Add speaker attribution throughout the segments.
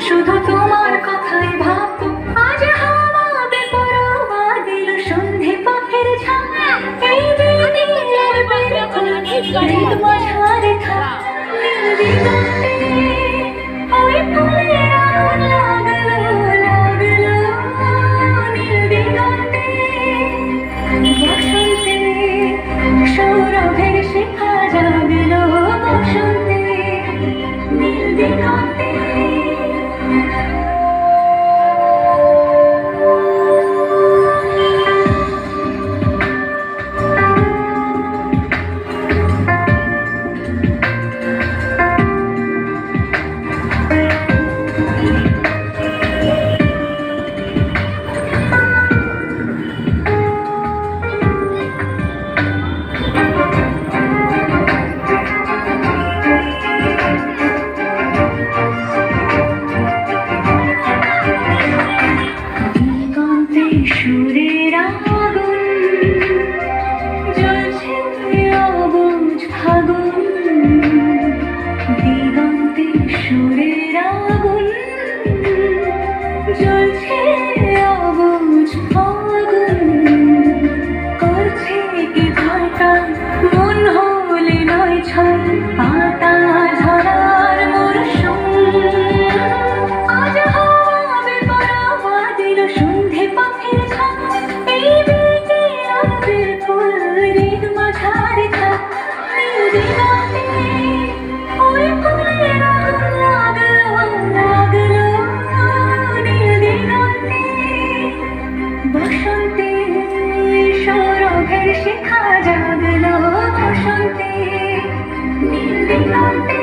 Speaker 1: শুধু তোমার কথাই ভাববো আজ হাওয়া বেপরোয়া দিল সন্ধে পাখির ঝাঁক এই দিনের বেলা মাঝারে থাক দিগন্তে ওই ফুলের আগুন লাগলো নীল দিগন্তে বসন্তে সৌরভের শিখা জাগলো বসন্তে নীল দিগন্তে সুরের আগুন জ্বলছে অবুঝ ফাগুন দিগন্তে সুরের আগুন জ্বলছে অবুঝ ফাগুন করছে কি ভাটা মন হলে নয় ছয় পাতা ঝরার মরশুম আজ হাওয়া বেপরোয়া দিল সন্ধে পাখির ঝাঁক এই বিকেলের ফুল ঋতু মাঝারে থাক নীল দিগন্তে ওই ফুলের আগুন লাগলো নীল দিগন্তে বসন্তে সৌরভের শিখা জাগলো বসন্তে নীল দিগন্তে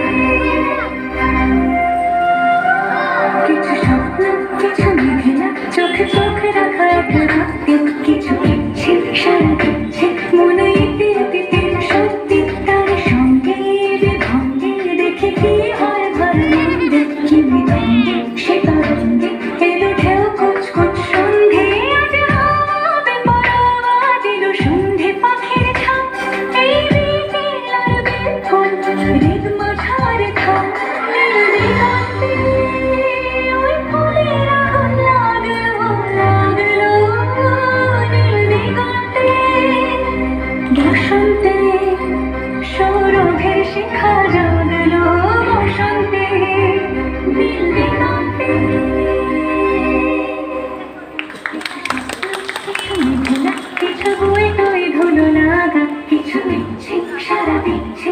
Speaker 1: কিছু স্বপ্ন কিছু মেঘলা চোখে চোখে রাখা একটা রাত্রি কিছু ইচ্ছে সারা দিচ্ছে মনে ইতি ইতিতে সত্যি তার সঙ্গে বিভঙ্গে দেখে কি হয় ভালো মন্দে কি বিদ্বন্দ্বে সে তরঙ্গে এলো ঢেউ কুচকুচ সন্ধে আজ হাওয়া বেপরোয়া দিল সন্ধে পাখির ঝাঁক এই বিকেলের বেফুল হৃদ মাঝারে থাক নীল দিগন্তে ওই ফুলের আগুন লাগলো নীল দিগন্তে বসন্তে সৌরভের শিখা জাগলো বসন্তে নীল দিগন্তে কিছু মেঘলা কিছু বই টই ধুলো লাগা কিছু দিচ্ছে সারা দিচ্ছে